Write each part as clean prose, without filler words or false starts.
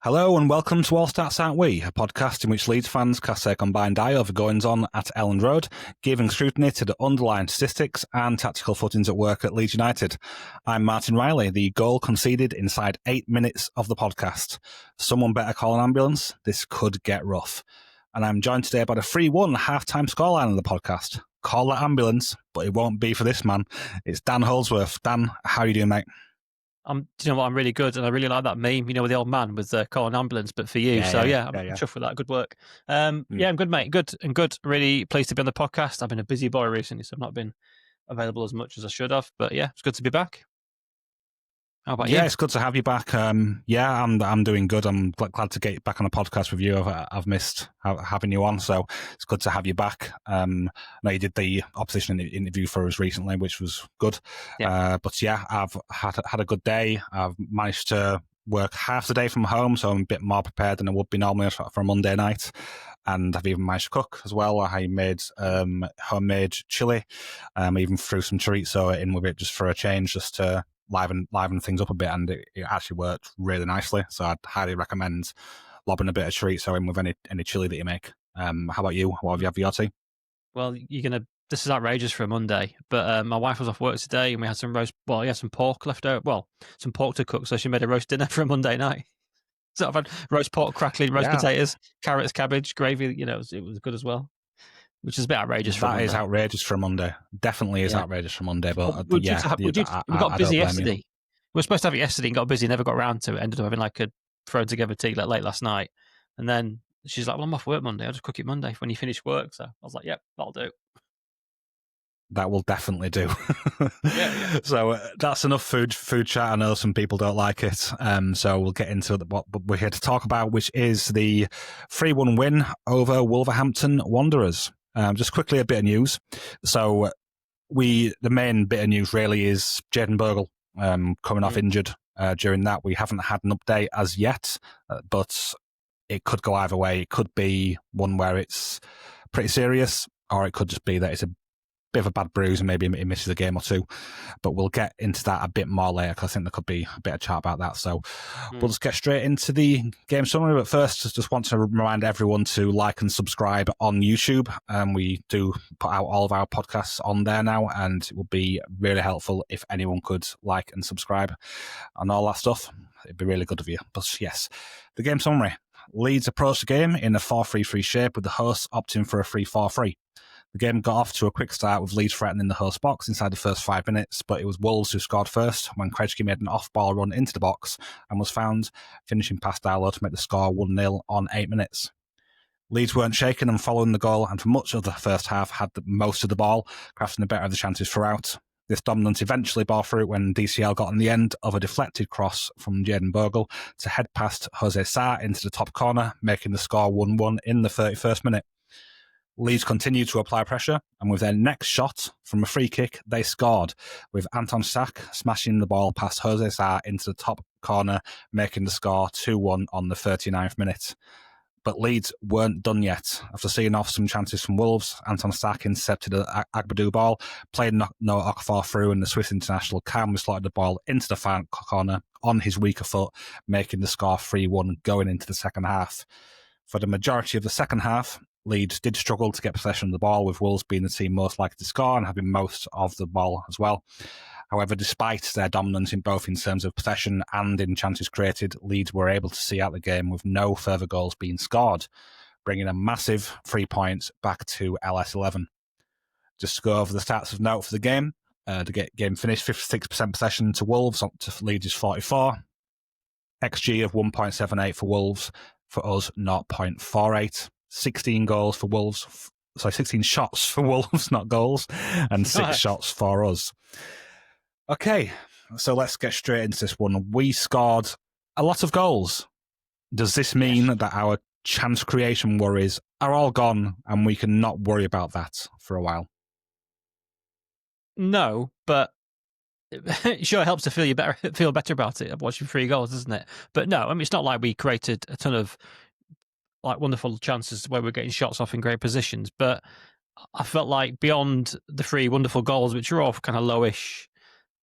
Hello and welcome to All Stats Aren't We, a podcast in which Leeds fans cast their combined eye over goings-on at Elland Road, giving scrutiny to the underlying statistics and tactical footings at work at Leeds United. I'm Martin Riley, the goal conceded inside 8 minutes of the podcast. Someone better call an ambulance, this could get rough. And I'm joined today by the 3-1 half-time scoreline of the podcast. Call that ambulance, but it won't be for this man. It's Dan Holdsworth. Dan, how are you doing, mate? Do you know what? I'm really good, and I really like that meme. You know, with the old man with calling ambulance, but for you. I'm chuffed with that. Good work. Yeah, I'm good, mate. Good. Really pleased to be on the podcast. I've been a busy boy recently, so I've not been available as much as I should have. But yeah, it's good to be back. How about you? Yeah, it's good to have you back. I'm doing good. I'm glad to get back on the podcast with you. I've missed having you on, so it's good to have you back. I know you did the opposition interview for us recently, which was good. Yeah. But yeah, I've had a good day. I've managed to work half the day from home, so I'm a bit more prepared than I would be normally for a Monday night. And I've even managed to cook as well. I made homemade chili. I even threw some chorizo in with it just for a change, just to liven things up a bit, and it actually worked really nicely. So I'd highly recommend lobbing a bit of chorizo in with any chili that you make. How about you? What have you had for your tea? Well, this is outrageous for a Monday, but my wife was off work today, and we had some some pork left over. Well, some pork to cook, so she made a roast dinner for a Monday night. So I've had roast pork, crackling, roast potatoes, carrots, cabbage, gravy. You know, it was good as well. Which is a bit outrageous for a Monday. That is outrageous for a Monday. Definitely is outrageous for a Monday. But we got busy yesterday. We were supposed to have it yesterday and got busy, never got around to it. Ended up having like a thrown together tea late last night. And then she's like, well, I'm off work Monday. I'll just cook it Monday when you finish work. So I was like, yep, that'll do. That will definitely do. Yeah. So that's enough food chat. I know some people don't like it. So we'll get into what we're here to talk about, which is the 3-1 win over Wolverhampton Wanderers. Just quickly, a bit of news. So the main bit of news really is Jayden Bogle coming off injured. During that, we haven't had an update as yet, but it could go either way. It could be one where it's pretty serious, or it could just be that it's a bit of a bad bruise and maybe he misses a game or two. But we'll get into that a bit more later, because I think there could be a bit of chat about that. So we'll just get straight into the game summary. But first, just want to remind everyone to like and subscribe on YouTube. We do put out all of our podcasts on there now, and it would be really helpful if anyone could like and subscribe and all that stuff. It'd be really good of you. But yes, the game summary. Leeds approached the game in a 4-3-3 shape, with the hosts opting for a 3-4-3. The game got off to a quick start, with Leeds threatening the host box inside the first 5 minutes, but it was Wolves who scored first when Krejci made an off-ball run into the box and was found finishing past Darlow to make the score 1-0 on 8 minutes. Leeds weren't shaken and following the goal, and for much of the first half had most of the ball, crafting the better of the chances throughout. This dominance eventually bore fruit when DCL got on the end of a deflected cross from Jayden Bogle to head past Jose Sarr into the top corner, making the score 1-1 in the 31st minute. Leeds continued to apply pressure, and with their next shot from a free kick, they scored, with Anton Sak smashing the ball past Jose Sarr into the top corner, making the score 2-1 on the 39th minute. But Leeds weren't done yet. After seeing off some chances from Wolves, Anton Sak intercepted an Agbadou ball, played Noah Okafor through, and the Swiss international calmly slotted the ball into the far corner on his weaker foot, making the score 3-1 going into the second half. For the majority of the second half, Leeds did struggle to get possession of the ball, with Wolves being the team most likely to score and having most of the ball as well. However, despite their dominance in terms of possession and in chances created, Leeds were able to see out the game with no further goals being scored, bringing a massive 3 points back to LS11. Just to go over the stats of note for the game, the game finished 56% possession to Wolves, up to Leeds' 44. XG of 1.78 for Wolves, for us 0.48. 16 goals for Wolves, 16 shots for Wolves, not goals, and 6 shots for us. Okay, so let's get straight into this one. We scored a lot of goals. Does this mean that our chance creation worries are all gone and we can not worry about that for a while? No, but it sure helps to feel better about it, watching 3 goals, doesn't it? But no, I mean, it's not like we created a ton of like wonderful chances where we're getting shots off in great positions, but I felt like beyond the 3 wonderful goals, which are all kind of lowish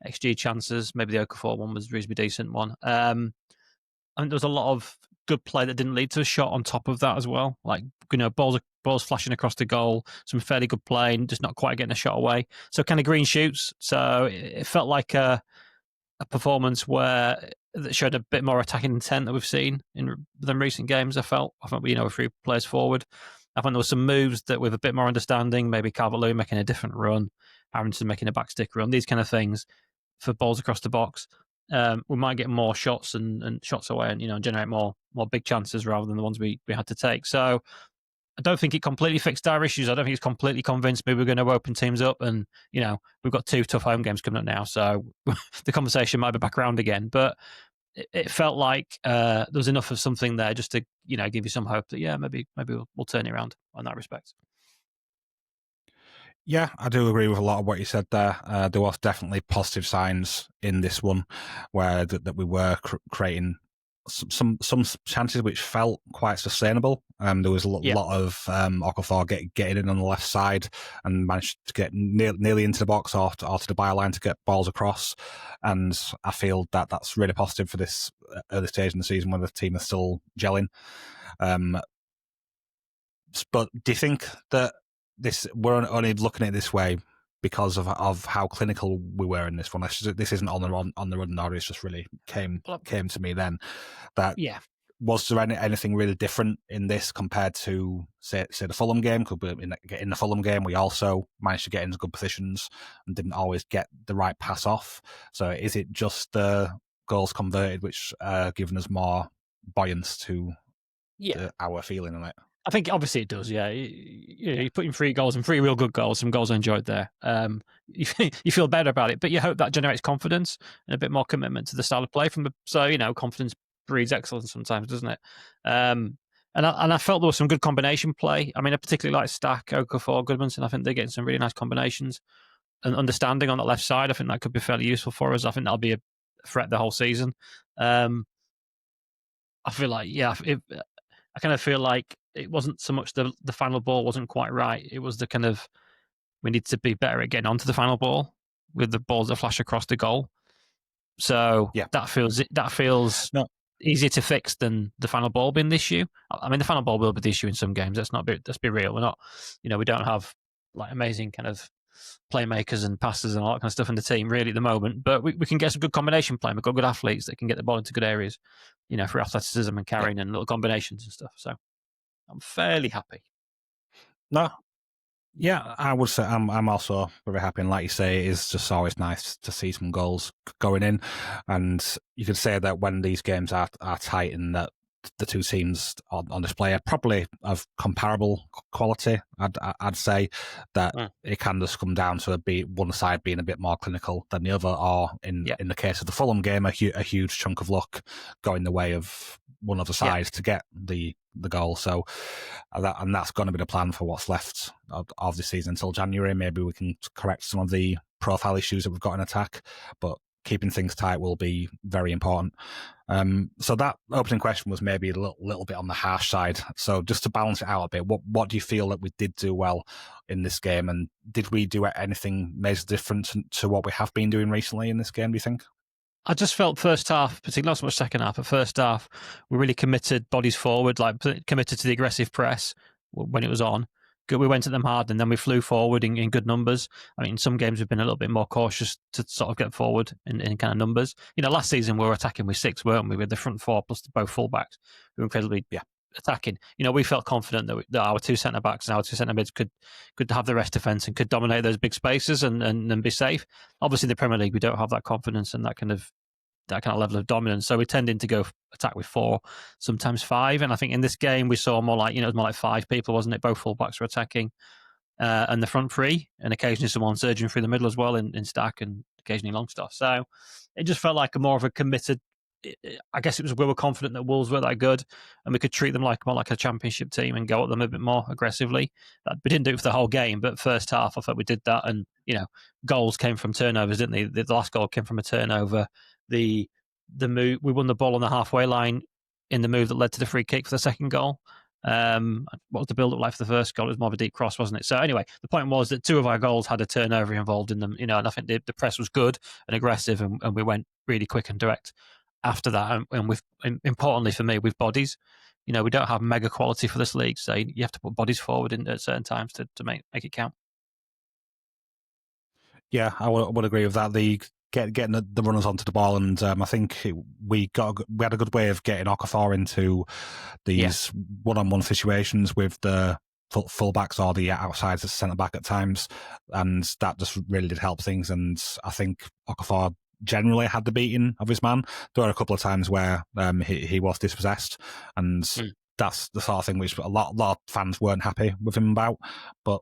XG chances, maybe the Okafor one was a reasonably decent one. I think there was a lot of good play that didn't lead to a shot on top of that as well. Like, balls flashing across the goal, some fairly good play, and just not quite getting a shot away. So kind of green shoots. So it felt like a performance that showed a bit more attacking intent that we've seen than recent games. I thought with 3 players forward. I think there were some moves that with a bit more understanding, maybe Calvert-Lewin making a different run, Harrington making a backstick run, these kind of things for balls across the box. We might get more shots and shots away and generate more big chances rather than the ones we had to take. So I don't think it completely fixed our issues. I don't think it's completely convinced me we're going to open teams up. And, we've got 2 tough home games coming up now. So the conversation might be back around again. But it felt like there was enough of something there just to, give you some hope that, maybe we'll turn it around in that respect. Yeah, I do agree with a lot of what you said there. There was definitely positive signs in this one where that we were creating some chances which felt quite sustainable. There was a lot of Okafor getting in on the left side and managed to get nearly into the box or to the byline to get balls across. And I feel that that's really positive for this early stage in the season when the team is still gelling. But do you think that we're only looking at it this way because of how clinical we were in this one? This isn't on the run order. It's just really came to me then that was there anything really different in this compared to say the Fulham game? Could in the Fulham game we also managed to get into good positions and didn't always get the right pass off. So is it just the goals converted which given us more buoyance to our feeling on it? I think obviously it does, yeah. You put in 3 goals and 3 real good goals, some goals I enjoyed there. You feel better about it, but you hope that generates confidence and a bit more commitment to the style of play confidence breeds excellence sometimes, doesn't it? And I felt there was some good combination play. I mean, I particularly like Stack, Okafor, Goodmanson. I think they're getting some really nice combinations and understanding on that left side. I think that could be fairly useful for us. I think that'll be a threat the whole season. I feel like, I kind of feel like it wasn't so much the final ball wasn't quite right. It was the kind of, we need to be better at getting onto the final ball with the balls that flash across the goal. So that feels easier to fix than the final ball being the issue. I mean, the final ball will be the issue in some games. Let's be real. We're not, we don't have like amazing kind of playmakers and passers and all that kind of stuff in the team really at the moment, but we can get some good combination play. We've got good athletes that can get the ball into good areas, for athleticism and carrying and little combinations and stuff. So I'm fairly happy. No. Yeah, I would say I'm also very happy, and like you say, it is just always nice to see some goals going in. And you could say that when these games are tight and that the 2 teams on display are probably of comparable quality, I'd say that it can just come down to one side being a bit more clinical than the other, or in the case of the Fulham game, a huge chunk of luck going the way of one of the sides to get the goal. So that's going to be the plan for what's left of the season until January. Maybe we can correct some of the profile issues that we've got in attack, but keeping things tight will be very important. So that opening question was maybe a little bit on the harsh side. So just to balance it out a bit, what do you feel that we did do well in this game, and did we do anything major different to what we have been doing recently in this game, do you think? I just felt first half, particularly not so much second half, but first half, we really committed bodies forward, like committed to the aggressive press when it was on. We went at them hard and then we flew forward in good numbers. I mean, in some games we've been a little bit more cautious to sort of get forward in kind of numbers. Last season we were attacking with 6, weren't we? With the front 4 plus both fullbacks. We were incredibly attacking. We felt confident that our 2 centre-backs and our 2 centre-mids could have the rest defence and could dominate those big spaces and be safe. Obviously, in the Premier League, we don't have that confidence and that kind of level of dominance. So we're tending to go attack with 4, sometimes 5. And I think in this game we saw more like, it was more like 5 people, wasn't it? Both fullbacks were attacking and the front 3, and occasionally someone surging through the middle as well in Stack and occasionally Longstaff. So it just felt like a more of a committed, I guess it was, we were confident that Wolves were that good and we could treat them more like a championship team and go at them a bit more aggressively. We didn't do it for the whole game, but first half I thought we did that. And, goals came from turnovers, didn't they? The last goal came from a turnover. The move, we won the ball on the halfway line in the move that led to the free kick for the second goal. What was the build-up like for the first goal? It was more of a deep cross, wasn't it? So anyway, the point was that 2 of our goals had a turnover involved in them, and I think the press was good and aggressive and we went really quick and direct. after that, and with importantly for me, with bodies. We don't have mega quality for this league, so you have to put bodies forward at certain times to make it count. Yeah, I would agree with that. Getting the runners onto the ball, and I think we had a good way of getting Okafor into these one-on-one situations with the fullbacks or the outside centre back at times, and that just really did help things. And I think Okafor generally had the beating of his man. There were a couple of times where he was dispossessed, and that's the sort of thing which a lot of fans weren't happy with him about. But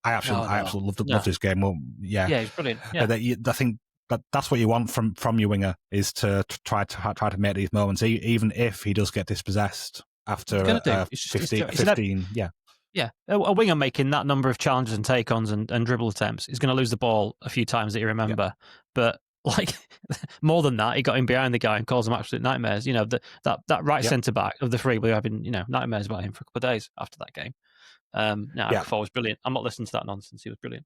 I absolutely loved his game. Well, yeah, he's brilliant. Yeah. I think that's what you want from your winger, is to try to make these moments, even if he does get dispossessed after 15. Yeah, a winger making that number of challenges and take-ons and dribble attempts is going to lose the ball a few times that you remember. But like more than that, he got in behind the guy and caused him absolute nightmares. That right centre back of the three, we're having nightmares about him for a couple of days after that game. Okafor was brilliant. I'm not listening to that nonsense. He was brilliant.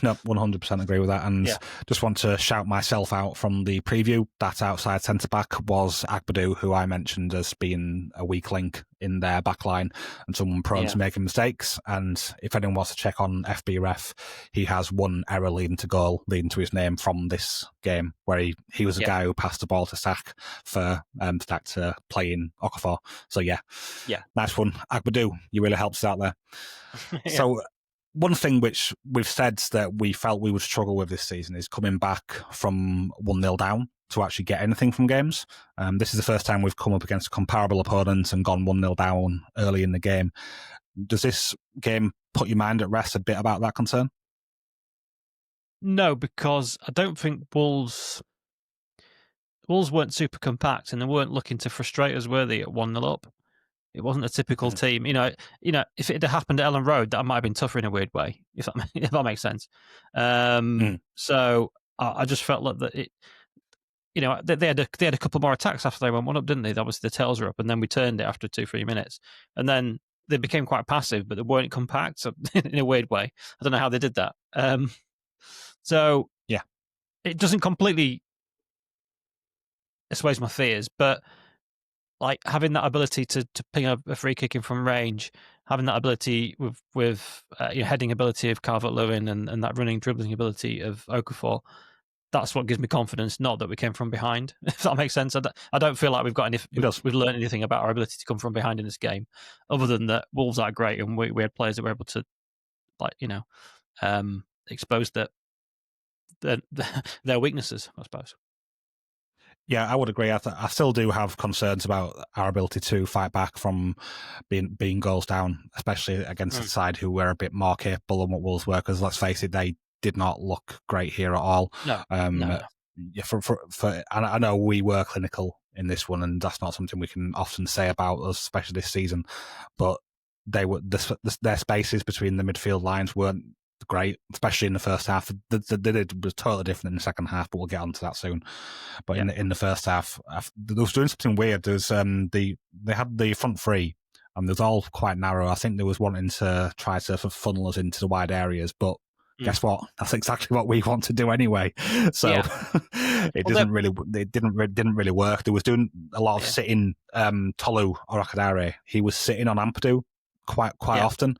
No, 100% agree with that. And just want to shout myself out from the preview. That outside centre-back was Agbadou, who I mentioned as being a weak link in their backline and someone prone to making mistakes. And if anyone wants to check on FBref, he has one error leading to his name from this game, where he was a guy who passed the ball to Stack for Stack to play in Okafor. So nice one. Agbadou, you really helped us out there. So one thing which we've said that we felt we would struggle with this season is coming back from 1-0 down to actually get anything from games. This is the first time we've come up against a comparable opponent and gone 1-0 down early in the game. Does this game put your mind at rest a bit about that concern? No, because I don't think Wolves weren't super compact, and they weren't looking to frustrate us, were they, at 1-0 up? It wasn't a typical team. If it had happened at Ellen Road, that might have been tougher in a weird way, if that makes sense. So I just felt like that it. They had a couple more attacks after they went 1-up, didn't they? Obviously the tails were up, and then we turned it after 2-3 minutes, and then they became quite passive, but they weren't compact. So in a weird way, I don't know how they did that. So it doesn't completely assuage my fears, but like having that ability to ping a free kick in from range, having that ability with heading ability of Calvert-Lewin and that running dribbling ability of Okafor, that's what gives me confidence. Not that we came from behind, if that makes sense. I don't feel like we've learned anything about our ability to come from behind in this game, other than that Wolves are great and we had players that were able to expose their weaknesses, I suppose. Yeah, I would agree. I still do have concerns about our ability to fight back from being goals down, especially against the side who were a bit more capable than what Wolves were. Because let's face it, they did not look great here at all. No. I know we were clinical in this one, and that's not something we can often say about us, especially this season. But their spaces between the midfield lines weren't great, especially in the first half. It was totally different in the second half, but we'll get onto that soon. But in the first half, they was doing something weird. There's they had the front three, and it was all quite narrow. I think they was wanting to try to funnel us into the wide areas, but guess what? That's exactly what we want to do anyway. So it didn't really work. They was doing a lot of sitting. Tolu Orakadare, he was sitting on Ampadu quite often,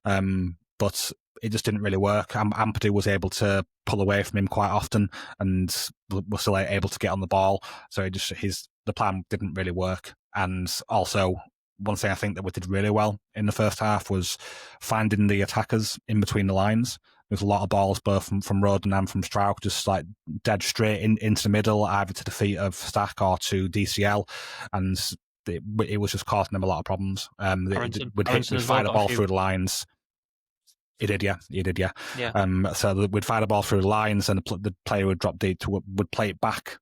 but it just didn't really work. Ampadu was able to pull away from him quite often and was still able to get on the ball. So the plan didn't really work. And also, one thing I think that we did really well in the first half was finding the attackers in between the lines. There's a lot of balls both from Roden and from Strauch, just like dead straight into the middle, either to the feet of Stack or to DCL. And it was just causing them a lot of problems. We'd fire the ball through the lines. He did, yeah. So we'd fire the ball through the lines, and the player would drop deep would play it back.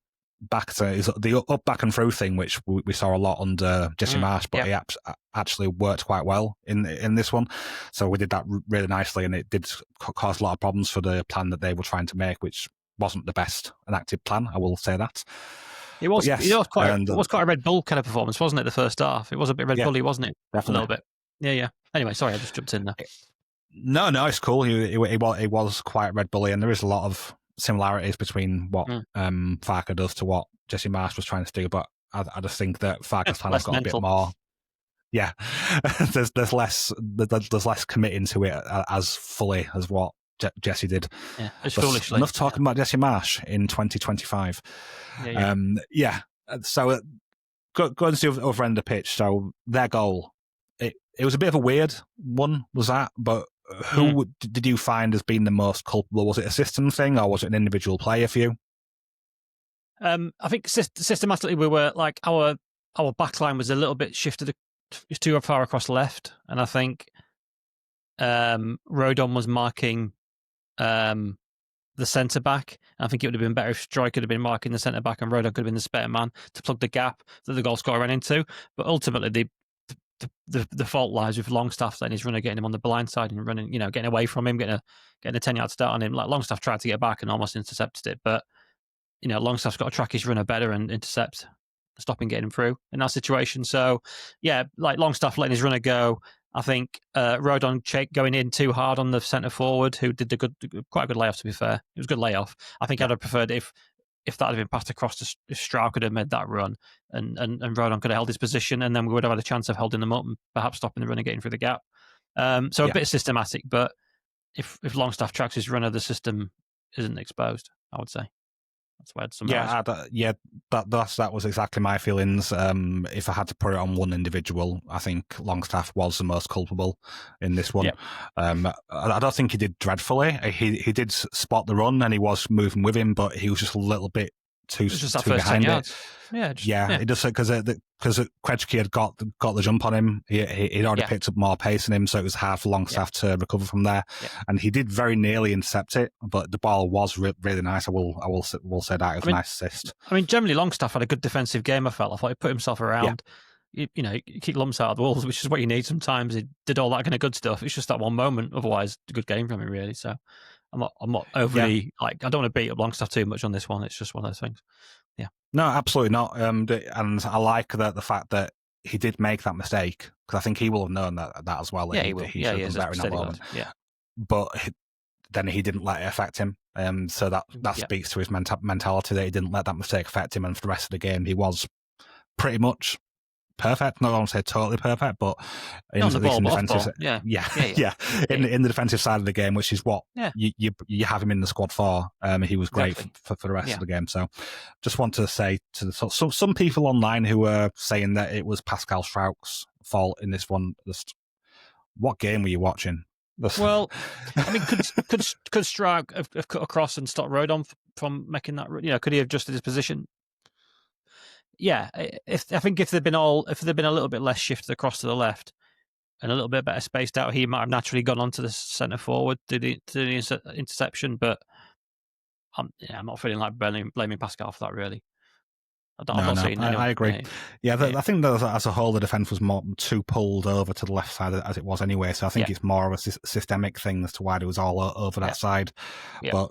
So it's the up, back, and through thing, which we saw a lot under Jesse Marsh, but he actually worked quite well in this one. So we did that really nicely, and it did cause a lot of problems for the plan that they were trying to make, which wasn't the best an active plan. I will say that. It was. It was quite a Red Bull kind of performance, wasn't it? The first half, it was a bit Red Bully, wasn't it? Definitely. A little bit. Yeah. Anyway, sorry, I just jumped in there. No, it's cool. It was quite Red Bully, and there is a lot of similarities between what Farke does to what Jesse Marsh was trying to do, but I just think that Farkas Tanner's Less got mental. a bit more. Yeah, there's less committing to it as fully as what Jesse did. Yeah, it's But foolishly. Enough talking about Jesse Marsh in 2025. Yeah. So go and see the other end of the pitch. So their goal, it was a bit of a weird one, was that? But who did you find as being the most culpable? Was it a system thing, or was it an individual player for you? I think systematically we were like our backline was a little bit shifted too far across left, and I think Rodon was marking the centre back. I think it would have been better if Stroy could have been marking the centre back and Rodon could have been the spare man to plug the gap that the goal scorer ran into. But ultimately, the fault lies with Longstaff letting his runner, getting him on the blind side and running, getting away from him, getting a 10-yard start on him. Like Longstaff tried to get back and almost intercepted it, but Longstaff's got to track his runner better and intercept, stopping getting him through in that situation. So, yeah, like Longstaff letting his runner go. I think Rodon going in too hard on the centre forward, who did quite a good layoff. To be fair, it was a good layoff. I think I'd have preferred if that had been passed across to Stroud, could have made that run, and Rodon could have held his position, and then we would have had a chance of holding them up and perhaps stopping the runner getting through the gap. So a bit systematic, but if Longstaff tracks his runner, the system isn't exposed, I would say. That's why I'd summarize. That was exactly my feelings. If I had to put it on one individual, I think Longstaff was the most culpable in this one. Yep. I don't think he did dreadfully. He did spot the run and he was moving with him, but he was just a little bit too behind it. It does, because Krejci had got the jump on him. He'd already picked up more pace in him, so it was hard for Longstaff to recover from there. And he did very nearly intercept it, but the ball was really nice. I will say that it was a nice assist. I mean, generally Longstaff had a good defensive game. I thought he put himself around. He kicked lumps out of the walls, which is what you need sometimes. He did all that kind of good stuff. It's just that one moment. Otherwise, a good game from him, really. So I'm not overly I don't want to beat up Longstaff too much on this one. It's just one of those things. Yeah. No, absolutely not. And I like the fact that he did make that mistake, because I think he will have known that as well. Yeah, he will. He should have done better in that moment. Yeah. But then he didn't let it affect him. So that speaks to his mentality, that he didn't let that mistake affect him. And for the rest of the game, he was pretty much perfect. Not going to say totally perfect, but in the defensive, in the defensive side of the game, which is what you have him in the squad for. He was great for the rest of the game. So, just want to say to some people online who were saying that it was Pascal Strauch's fault in this one. Just, what game were you watching? Well, I mean, could Strauch have cut across and stopped Rodon from making that? Could he have adjusted his position? Yeah, I think if there'd been a little bit less shifted across to the left and a little bit better spaced out, he might have naturally gone onto the centre forward to the interception. But I'm not feeling like blaming Pascal for that, really. I agree. I think that as a whole, the defence was more too pulled over to the left side as it was anyway. So I think it's more of a systemic thing as to why it was all over that side. But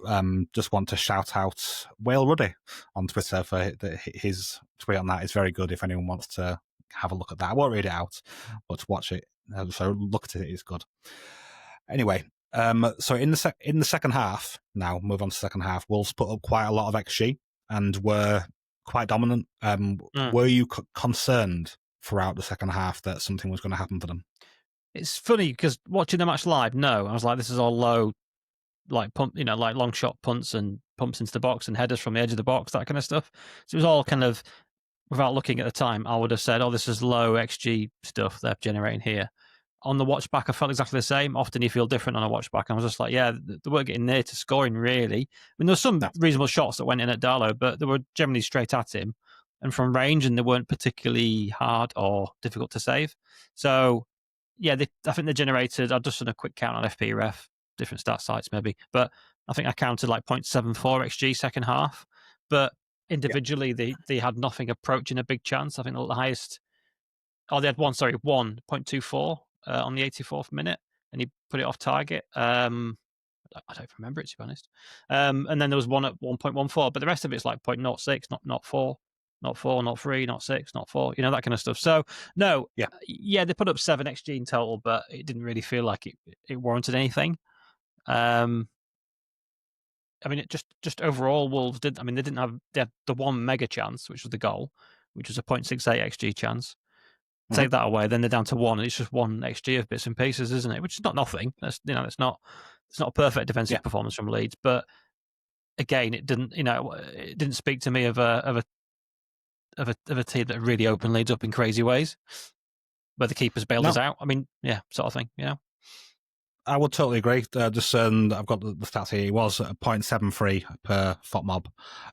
just want to shout out Whale Ruddy on Twitter for his tweet on that. Is very good if anyone wants to have a look at that. I won't read it out, but to watch it, so look at it is good. Anyway, so in the second half, now move on to the second half, Wolves put up quite a lot of XG and were quite dominant. Were you concerned throughout the second half that something was going to happen for them? It's funny because watching the match live, no, I was like, this is all low, like pump, like long shot punts and pumps into the box and headers from the edge of the box, that kind of stuff. So it was all kind of, without looking at the time, I would have said, oh, this is low XG stuff they're generating here. On the watch back, I felt exactly the same. Often you feel different on a watch back. I was just like, they weren't getting near to scoring, really. I mean, there were some reasonable shots that went in at Darlow, but they were generally straight at him and from range, and they weren't particularly hard or difficult to save. So, I think they generated, I've just done a quick count on FPRef, different stat sites maybe, but I think I counted like 0.74 XG second half. But individually, they had nothing approaching a big chance. I think the highest, they had 1.24. On the 84th minute, and he put it off target. I don't remember it, to be honest. And then there was one at 1.14, but the rest of it's like 0.06, not 4, not 4, not 3, not 6, not 4, that kind of stuff. So, no, they put up 7 XG in total, but it didn't really feel like it warranted anything. I mean, it just overall, Wolves did. I mean, they had the one mega chance, which was the goal, which was a 0.68 xG chance. Mhm. Take that away, then they're down to one, and it's just one xG of bits and pieces, isn't it? Which is not nothing. It's not a perfect Yeah. defensive performance from Leeds, but again, it didn't speak to me of a team that really opened Leeds up in crazy ways, where the keepers bailed us No, out. I mean, yeah, sort of thing. I would totally agree. I've got the stats here. It was a 0.73 per FOTMob,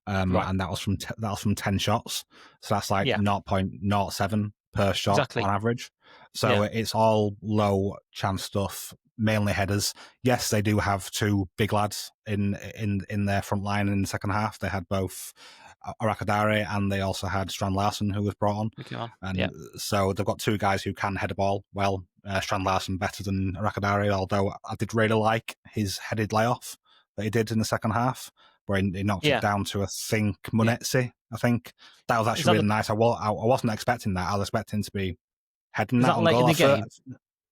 Right. and that was from 10 shots. So that's like Yeah, 0.07 per shot exactly. on average. So Yeah, it's all low chance stuff, mainly headers. Yes, they do have two big lads in their front line in the second half. They had both Arakadare and they also had Strand Larson, who was brought on. we can on. Yeah, And so they've got two guys who can head a ball well. Strand Larson better than Arakadare, although I did really like his headed layoff that he did in the second half, where he knocked it yeah, down to, I think, yeah. Munetsi. I think that was Is actually that really the nice. I wasn't expecting that. I was expecting to be heading is that that on late in goal. the game? Is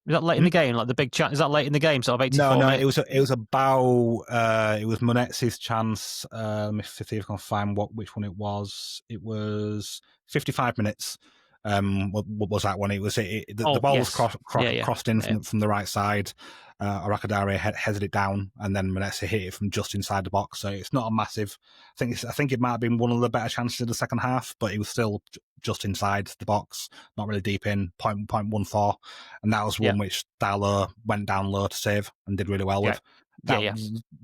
that late in the game? Like the big chance? Is that late in the game? Sort of No, 84 no, minutes. it was about it was Munetsi's chance. Let me see if I can find which one it was. It was 55 minutes. What was that one? It was the Oh ball was yes, yeah, yeah, crossed in yeah, from the right side. Arakadare headed it down, and then Munetsi hit it from just inside the box. So it's not a massive. I think it might have been one of the better chances of the second half, but it was still just inside the box, not really deep in. 0.14, and that was yeah, one which Dallo went down low to save and did really well yeah, with. yeah, That yeah,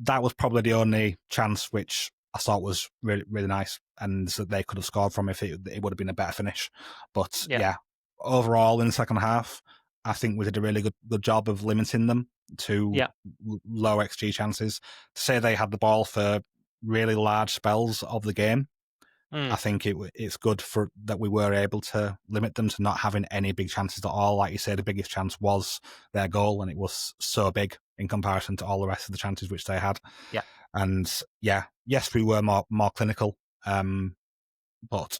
that was probably the only chance which I thought was really really nice, and that they could have scored from if it would have been a better finish. But yeah, yeah, overall in the second half, I think we did a really good job of limiting them to yeah. low XG chances. To say they had the ball for really large spells of the game, I Mm, think it's good for that we were able to limit them to not having any big chances at all. Like you say, the biggest chance was their goal, and it was so big in comparison to all the rest of the chances which they had. yeah, And yeah, yes, we were more clinical, but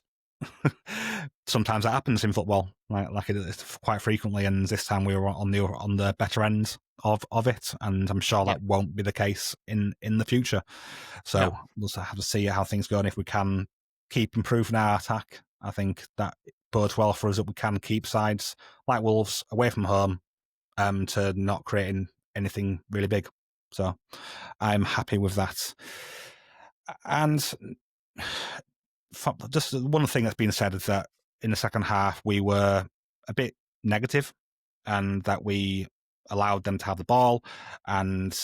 sometimes that happens in football, like it is quite frequently. And this time we were on the better end of it, and I'm sure yeah. that won't be the case in the future. No, So we'll have to see how things go, and if we can keep improving our attack, I think that bodes well for us that we can keep sides like Wolves away from home, to not creating anything really big. So I'm happy with that. And just one thing that's been said is that in the second half we were a bit negative, and that we allowed them to have the ball, and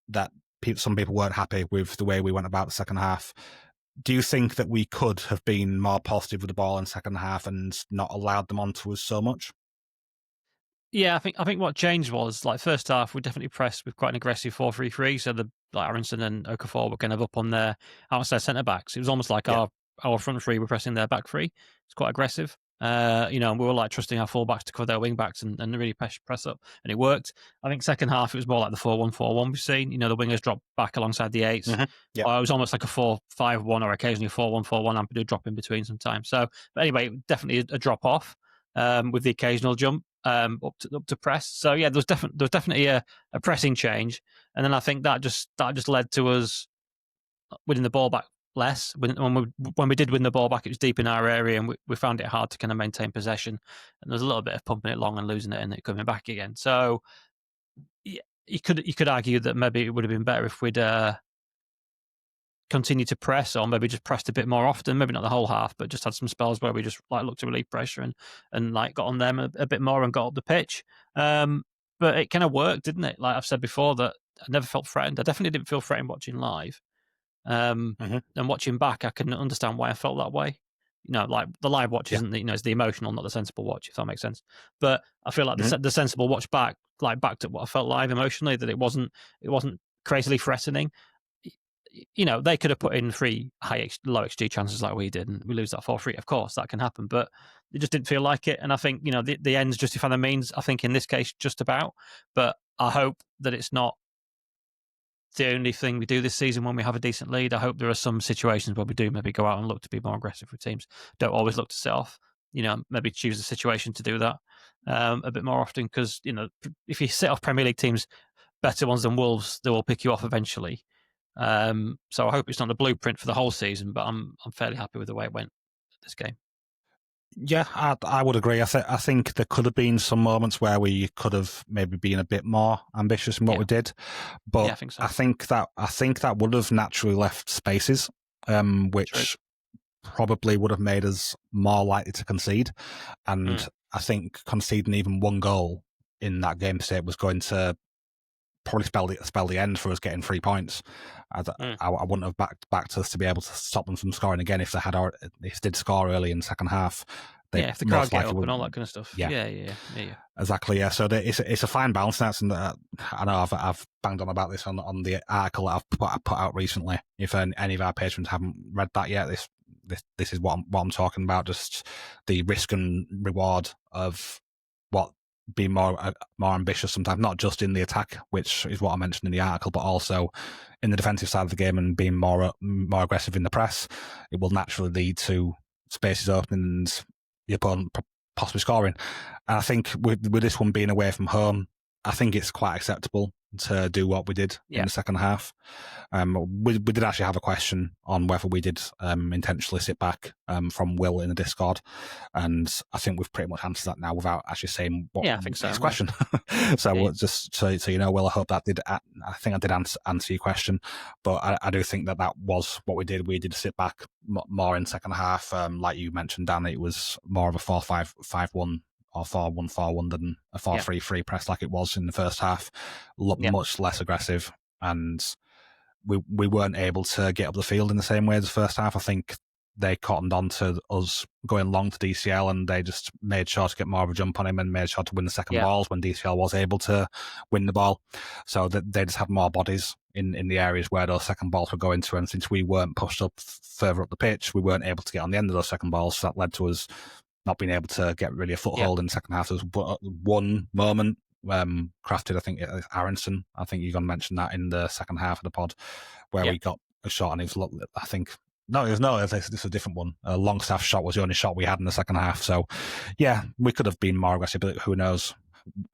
that some people weren't happy with the way we went about the second half. Do you think that we could have been more positive with the ball in the second half and not allowed them onto us so much? yeah. I think what changed was like first half we definitely pressed with quite an aggressive 4-3-3. So the like Aronson and Okafor were kind of up on their outside centre backs. It was almost like Yeah. our front three were pressing their back three. It's quite aggressive. And we were like trusting our fullbacks to cover their wing backs and really press up, and it worked. I think second half it was more like the 4-1-4-1 we've seen. The wingers drop back alongside the eights. Mm-hmm. Yeah. Or it was almost like a 4-5-1 or occasionally a 4-1-4-1. Ampadu drop in between sometimes. So, but anyway, definitely a drop off with the occasional jump up to press. So yeah, there was definitely a pressing change, and then I think that just led to us winning the ball back less. When we did win the ball back, it was deep in our area, and we found it hard to kind of maintain possession. And there's a little bit of pumping it long and losing it, and it coming back again. So yeah, you could argue that maybe it would have been better if we'd continued to press, or maybe just pressed a bit more often. Maybe not the whole half, but just had some spells where we just like looked to relieve pressure and like got on them a bit more and got up the pitch. But it kind of worked, didn't it? Like I've said before, that I never felt threatened. I definitely didn't feel threatened watching live. Mm-hmm. And watching back, I can understand why I felt that way. Like the live watch Yeah. isn't it's the emotional, not the sensible watch, if that makes sense. But I feel like Mm-hmm. the sensible watch back, like backed up what I felt live emotionally, that it wasn't crazily threatening. They could have put in three low XG chances like we did, and we lose that 4-3. Of course, that can happen, but it just didn't feel like it. And I think the ends justify the means. I think in this case, just about. But I hope that it's not the only thing we do this season when we have a decent lead. I hope there are some situations where we do maybe go out and look to be more aggressive with teams. Don't always look to sit off. Maybe choose a situation to do that a bit more often, because if you sit off Premier League teams, better ones than Wolves, they will pick you off eventually. So I hope it's not a blueprint for the whole season, but I'm fairly happy with the way it went this game. Yeah, I would agree. I think there could have been some moments where we could have maybe been a bit more ambitious in what we did, but Yeah, I think so. I think that would have naturally left spaces, which True. probably would have made us more likely to concede. And I think conceding even one goal in that game state was going to probably spell the end for us getting 3 points. I wouldn't have backed us to be able to stop them from scoring again if they did score early in the second half. If the crowd get up and all that kind of stuff. Yeah. Exactly. Yeah. So it's a fine balance. And I know I've banged on about this on the article that I've put out recently. If any of our patrons haven't read that yet, this is what I'm talking about. Just the risk and reward of what being more ambitious sometimes, not just in the attack, which is what I mentioned in the article, but also in the defensive side of the game and being more aggressive in the press. It will naturally lead to spaces opening and the opponent possibly scoring. And I think with this one being away from home, I think it's quite acceptable to do what we did in the second half. We did actually have a question on whether we did intentionally sit back from Will in the Discord, and I think we've pretty much answered that now without actually saying what I think so. his question. So just so you know, Will, I hope that I think I did answer your question, but I do think that was what we did. We did sit back more in second half, like you mentioned, Dan. It was more of a 4-5-5-1 or 4-1-4-1 than a 4-3-3 press like it was in the first half. Much less aggressive, and we weren't able to get up the field in the same way as the first half. I think they cottoned on to us going long to DCL, and they just made sure to get more of a jump on him and made sure to win the second balls when DCL was able to win the ball. So that they just had more bodies in the areas where those second balls were going to, and since we weren't pushed up further up the pitch, we weren't able to get on the end of those second balls. So that led to us not being able to get really a foothold in the second half. There was one moment crafted, I think Aronson, I think you're going to mention that in the second half of the pod, where we got a shot and it was, I think, this is a different one. A Longstaff shot was the only shot we had in the second half. So yeah, we could have been more aggressive, but who knows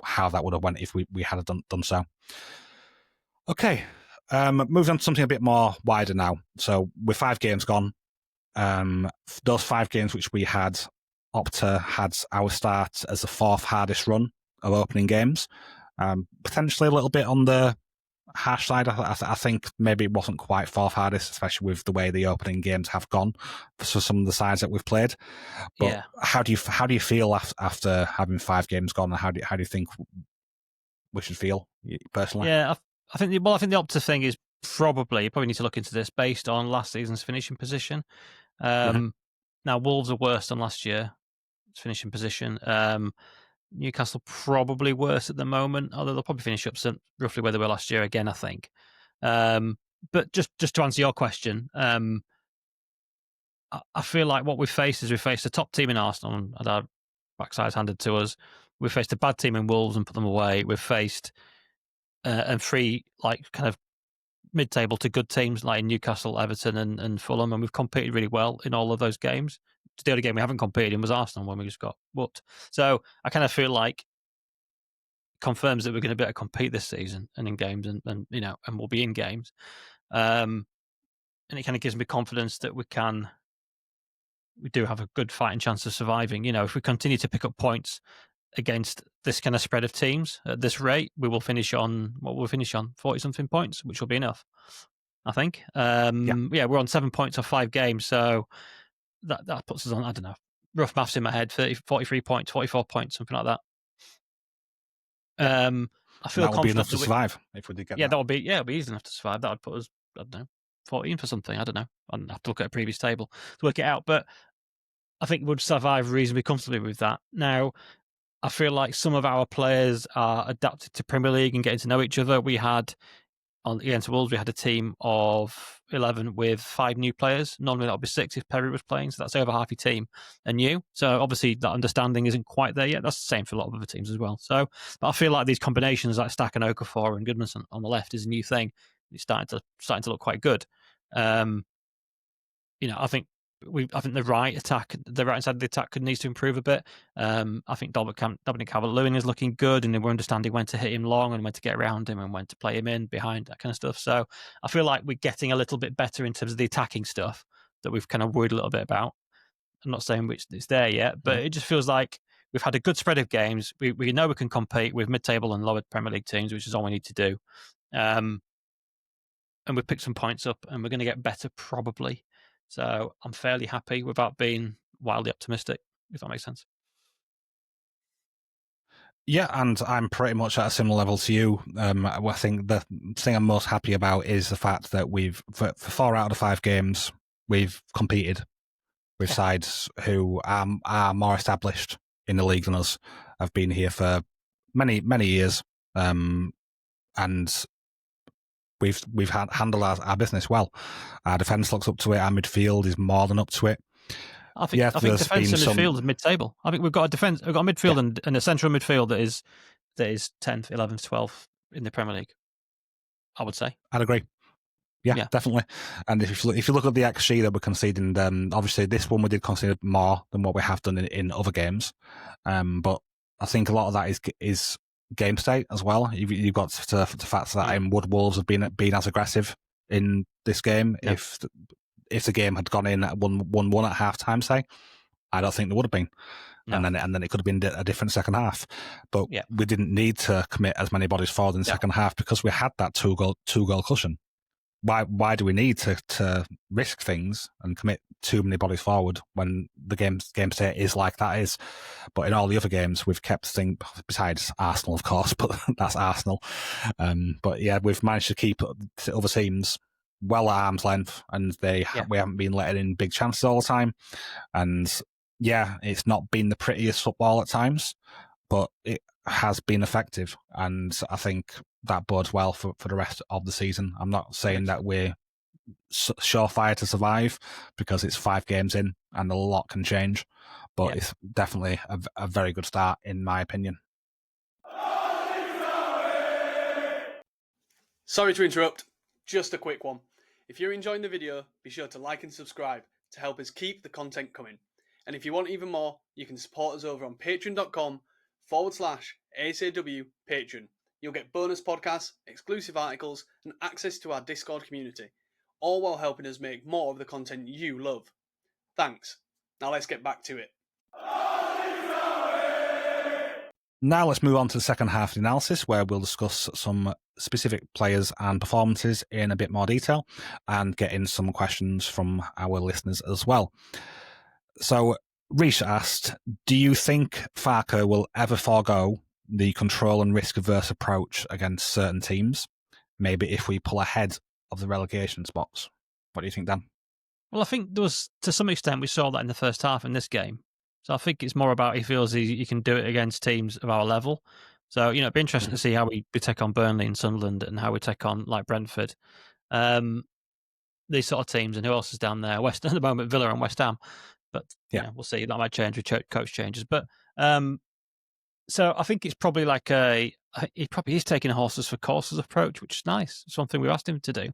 how that would have went if we had done so. Okay, moving on to something a bit more wider now. So with 5 games gone, those 5 games which we had, Opta had our start as the 4th hardest run of opening games. Potentially a little bit on the harsh side. I think maybe it wasn't quite 4th hardest, especially with the way the opening games have gone for some of the sides that we've played. But how do you feel after having 5 games gone, and how do you think we should feel personally? Yeah, I think the Opta thing is you probably need to look into this based on last season's finishing position. Now Wolves are worse than last year. Finishing position. Newcastle probably worse at the moment, although they'll probably finish up roughly where they were last year again, I think. But just to answer your question, I feel like what we faced is we faced a top team in Arsenal and had our backsides handed to us. We faced a bad team in Wolves and put them away. We've faced and 3 kind of mid-table to good teams like Newcastle, Everton and Fulham, and we've competed really well in all of those games. The only game we haven't competed in was Arsenal when we just got whooped. So I kind of feel like it confirms that we're going to be able to compete this season and in games and we'll be in games. And it kind of gives me confidence that we do have a good fighting chance of surviving. If we continue to pick up points against this kind of spread of teams at this rate, we'll finish on 40-something points, which will be enough, I think. We're on 7 points off 5 games, so that puts us on, I don't know, rough maths in my head, 43 points, 44 points, something like that. I feel that would be enough to survive if we did get that. It'll be easy enough to survive. That would put us, I don't know, 14 for something. I don't know. I'd have to look at a previous table to work it out, but I think we'd survive reasonably comfortably with that. Now, I feel like some of our players are adapted to Premier League and getting to know each other. We had, against Wolves, we had a team of 11 with 5 new players. Normally that would be 6 if Perry was playing, so that's over half your team are new. So obviously that understanding isn't quite there yet. That's the same for a lot of other teams as well. So, but I feel like these combinations like Stack and Okafor and Goodmanson on the left is a new thing. It's starting to look quite good. I think I think the right side of the attack needs to improve a bit. I think Dominic Calvert-Lewin is looking good, and we're understanding when to hit him long and when to get around him and when to play him in behind, that kind of stuff. So I feel like we're getting a little bit better in terms of the attacking stuff that we've kind of worried a little bit about. I'm not saying which it's there yet, but it just feels like we've had a good spread of games. We know we can compete with mid-table and lower Premier League teams, which is all we need to do. And we've picked some points up, and we're going to get better probably. So I'm fairly happy without being wildly optimistic, if that makes sense. Yeah, and I'm pretty much at a similar level to you. I think the thing I'm most happy about is the fact that we've, for 4 out of the 5 games, we've competed with sides who are more established in the league than us. I've been here for many years, and we've handled our business well. Our defence looks up to it. Our midfield is more than up to it. I think defence and midfield is mid-table. I think we've got a midfield and a central midfield that is 10th, 11th, 12th in the Premier League. I would say. I'd agree. Yeah, definitely. And if you look at the XG that we're conceding, obviously this one we did concede more than what we have done in other games. But I think a lot of that is game state as well. You've got to the fact that Wolves have been as aggressive in this game. Yeah. If the game had gone in at 1-1 at half time, say, I don't think there would have been. No. And then it could have been a different second half. But we didn't need to commit as many bodies forward in the second half because we had that two goal cushion. Why do we need to risk things and commit too many bodies forward when the game state is like that is? But in all the other games, we've kept things, besides Arsenal, of course, but that's Arsenal. But yeah, we've managed to keep other teams well at arm's length, and we haven't been letting in big chances all the time. And yeah, it's not been the prettiest football at times, but it has been effective, and I think that bodes well for the rest of the season. I'm not saying that we're surefire to survive because it's 5 games in and a lot can change, but it's definitely a very good start in my opinion. Sorry to interrupt, just a quick one. If you're enjoying the video, be sure to like and subscribe to help us keep the content coming. And if you want even more, you can support us over on patreon.com/ASAW Patreon. You'll get bonus podcasts, exclusive articles, and access to our Discord community, all while helping us make more of the content you love. Thanks. Now let's get back to it. Now let's move on to the second half of the analysis, where we'll discuss some specific players and performances in a bit more detail and get in some questions from our listeners as well. So Rish asked, do you think Farke will ever forego the control and risk-averse approach against certain teams? Maybe if we pull ahead of the relegation spots. What do you think, Dan? Well, I think there was, to some extent, we saw that in the first half in this game. So I think it's more about he feels he can do it against teams of our level. So, it'd be interesting to see how we take on Burnley and Sunderland and how we take on, like, Brentford. These sort of teams, and who else is down there? At the moment, Villa and West Ham. But we'll see. That might change with coach changes. But so I think it's probably like he probably is taking a horses for courses approach, which is nice. It's something we've asked him to do.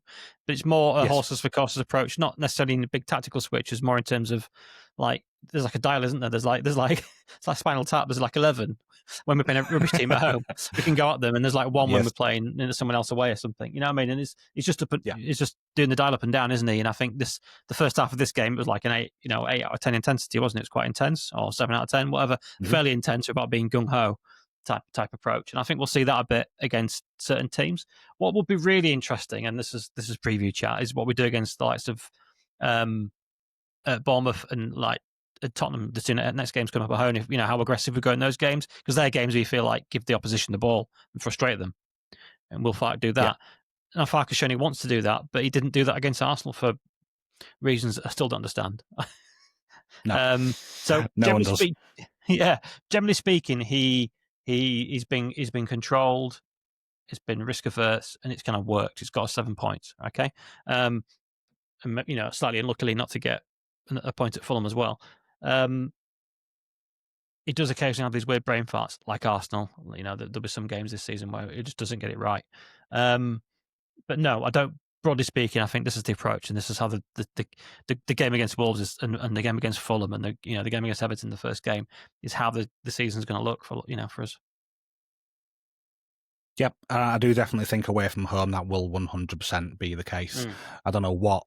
But it's more a horses for courses approach, not necessarily in a big tactical switch. It's more in terms of like there's like a dial, isn't there? There's like it's like Spinal Tap. There's like 11 when we're playing a rubbish team at home. We can go at them, and there's like 1 when we're playing someone else away or something. You know what I mean? And it's just it's just doing the dial up and down, isn't he? And I think the first half of this game, it was like an 8 out of 10 intensity, wasn't it? It was quite intense, or 7 out of 10, whatever. Fairly intense about being gung ho type approach. And I think we'll see that a bit against certain teams. What will be really interesting, and this is preview chat, is what we do against the likes of Bournemouth and like Tottenham. The 2 next games coming up at home. If how aggressive we go in those games, because they're games we feel like give the opposition the ball and frustrate them, and we'll do that. And Farke's shown he wants to do that, but he didn't do that against Arsenal for reasons I still don't understand. No. So no one does. Generally speaking, he's been controlled, it's been risk averse, and it's kind of worked. It's got 7 points. Okay, and slightly unluckily not to get a point at Fulham as well. He does occasionally have these weird brain farts, like Arsenal. There'll be some games this season where it just doesn't get it right. But no, I don't broadly speaking, I think this is the approach, and this is how the game against Wolves is, and the game against Fulham, and the game against Everton, the first game, is how the season's going to look for us. Yep, I do definitely think away from home that will 100% be the case. I don't know what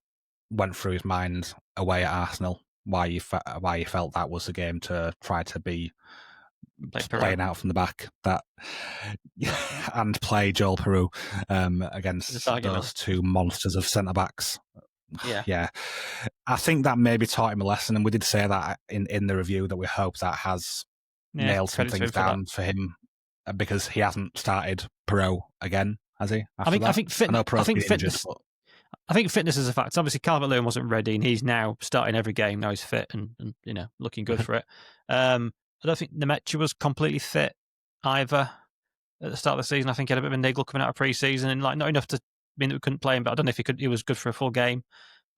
went through his mind away at Arsenal, why you felt that was the game to try to be playing out from the back and play Joel Peru against those two monsters of centre backs. Yeah, I think that maybe taught him a lesson, and we did say that in the review that we hope that has nailed some things down for him, because he hasn't started Peru again, has he? I think fitness. I think fitness is a fact. Obviously, Calvert-Lewin wasn't ready, and he's now starting every game. Now he's fit and looking good for it. I don't think Nemecha was completely fit either at the start of the season. I think he had a bit of a niggle coming out of pre-season, and not enough to mean that we couldn't play him. But I don't know if he was good for a full game.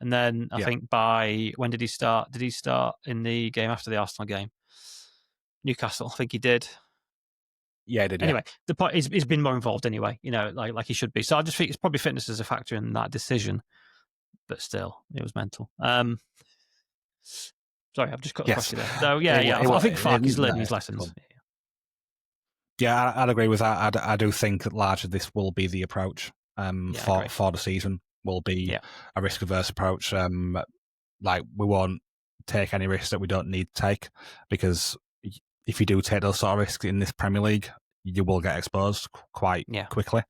And then I think when did he start? Did he start in the game after the Arsenal game? Newcastle, I think he did. Yeah, he did. Anyway, the point is he's been more involved anyway, like he should be. So I just think it's probably fitness as a factor in that decision, but still, it was mental. Sorry, I've just cut across you there. So I think Farke is learning his lessons. Yeah, I'd agree with that. I do think that largely this will be the approach for the season. Will be a risk-averse approach. Like, we won't take any risks that we don't need to take, because if you do take those sort of risks in this Premier League, you will get exposed quite quickly.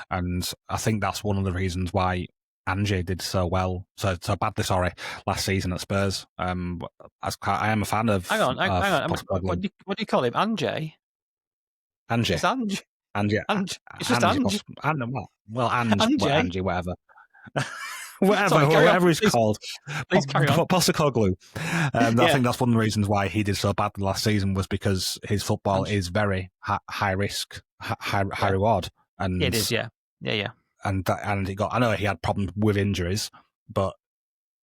And I think that's one of the reasons why Ange did so badly last season at Spurs. I am a fan of... Hang on. What do you call him? Ange? Ange. It's Ange. Ange. It's just Ange. Ange, whatever. Whatever he's called. Postecoglou. I think that's one of the reasons why he did so badly last season, was because his football is very high risk, high reward. And it is, yeah. And I know he had problems with injuries, but